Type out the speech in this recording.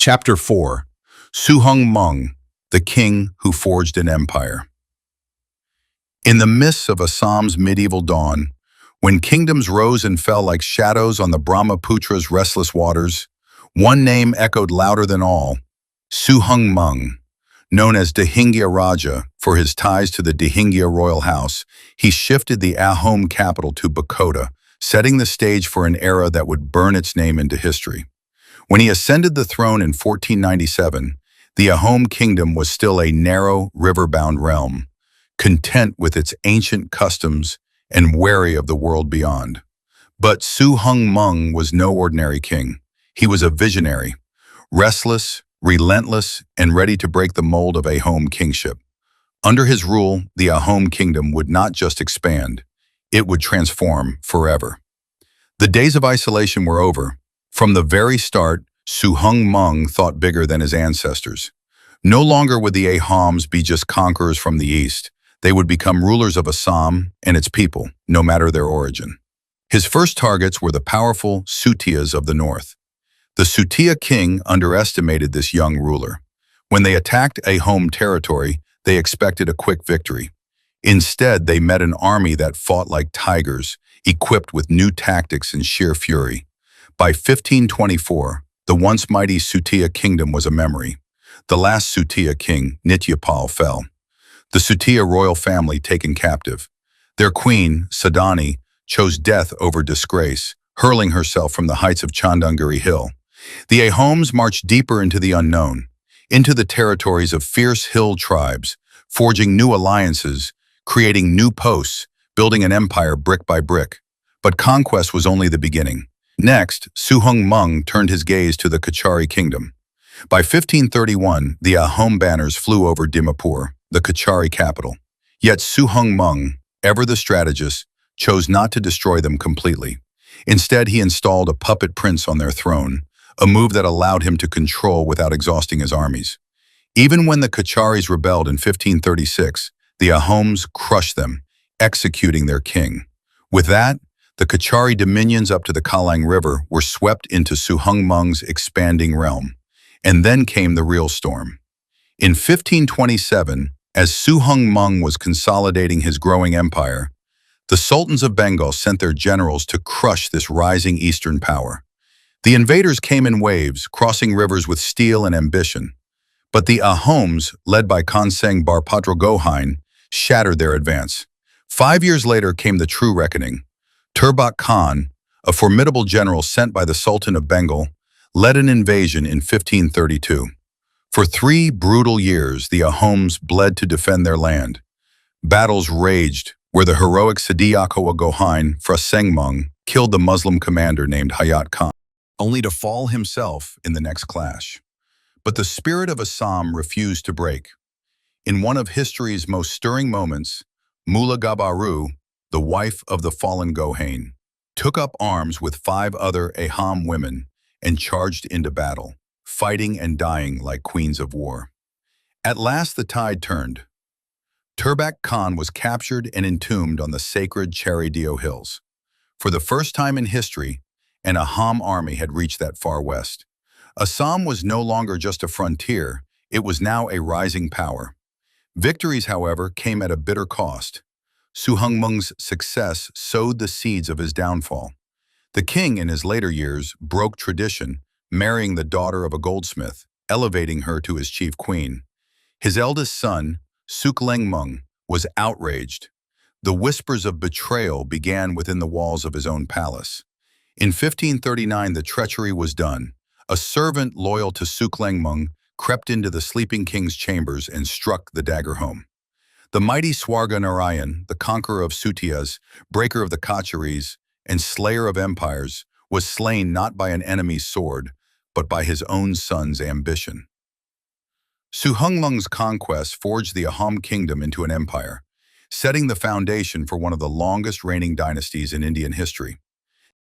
Chapter 4. Suhungmung, the king who forged an empire. In the midst of Assam's medieval dawn, when kingdoms rose and fell like shadows on the Brahmaputra's restless waters, one name echoed louder than all: Suhungmung. Known as Dihingya Raja for his ties to the Dihingya royal house, he shifted the Ahom capital to Bakoda, setting the stage for an era that would burn its name into history. When he ascended the throne in 1497, the Ahom kingdom was still a narrow, river-bound realm, content with its ancient customs and wary of the world beyond. But Suhungmung was no ordinary king. He was a visionary, restless, relentless, and ready to break the mold of Ahom kingship. Under his rule, the Ahom kingdom would not just expand, it would transform forever. The days of isolation were over. From the very start, Suhungmung thought bigger than his ancestors. No longer would the Ahoms be just conquerors from the east. They would become rulers of Assam and its people, no matter their origin. His first targets were the powerful Sutiyas of the north. The Sutiya king underestimated this young ruler. When they attacked Ahom territory, they expected a quick victory. Instead, they met an army that fought like tigers, equipped with new tactics and sheer fury. By 1524, the once mighty Sutiya kingdom was a memory. The last Sutiya king, Nityapal, fell. The Sutiya royal family taken captive. Their queen, Sadani, chose death over disgrace, hurling herself from the heights of Chandangiri Hill. The Ahoms marched deeper into the unknown, into the territories of fierce hill tribes, forging new alliances, creating new posts, building an empire brick by brick. But conquest was only the beginning. Next, Suhungmung turned his gaze to the Kachari kingdom. By 1531, the Ahom banners flew over Dimapur, the Kachari capital. Yet Suhungmung, ever the strategist, chose not to destroy them completely. Instead, he installed a puppet prince on their throne, a move that allowed him to control without exhausting his armies. Even when the Kacharis rebelled in 1536, the Ahoms crushed them, executing their king. With that, the Kachari dominions up to the Kalang River were swept into Suhungmung's expanding realm. And then came the real storm. In 1527, as Suhungmung was consolidating his growing empire, the sultans of Bengal sent their generals to crush this rising eastern power. The invaders came in waves, crossing rivers with steel and ambition. But the Ahoms, led by Konseng Barpatra Gohain, shattered their advance. 5 years later came the true reckoning. Turbak Khan, a formidable general sent by the Sultan of Bengal, led an invasion in 1532. For 3 brutal years, the Ahoms bled to defend their land. Battles raged, where the heroic Sidiakawa Gohain Frasengmung killed the Muslim commander named Hayat Khan, only to fall himself in the next clash. But the spirit of Assam refused to break. In one of history's most stirring moments, Mula Gabaru, the wife of the fallen Gohain, took up arms with 5 other Ahom women and charged into battle, fighting and dying like queens of war. At last the tide turned. Turbak Khan was captured and entombed on the sacred Charidio Hills. For the first time in history, an Ahom army had reached that far west. Assam was no longer just a frontier, it was now a rising power. Victories, however, came at a bitter cost. Suhungmung's success sowed the seeds of his downfall. The king, in his later years, broke tradition, marrying the daughter of a goldsmith, elevating her to his chief queen. His eldest son, Suklengmung, was outraged. The whispers of betrayal began within the walls of his own palace. In 1539, the treachery was done. A servant loyal to Suklengmung crept into the sleeping king's chambers and struck the dagger home. The mighty Swarga Narayan, the conqueror of Sutiyas, breaker of the Kacharis, and slayer of empires, was slain not by an enemy's sword, but by his own son's ambition. Suhungmung's conquest forged the Ahom kingdom into an empire, setting the foundation for one of the longest reigning dynasties in Indian history.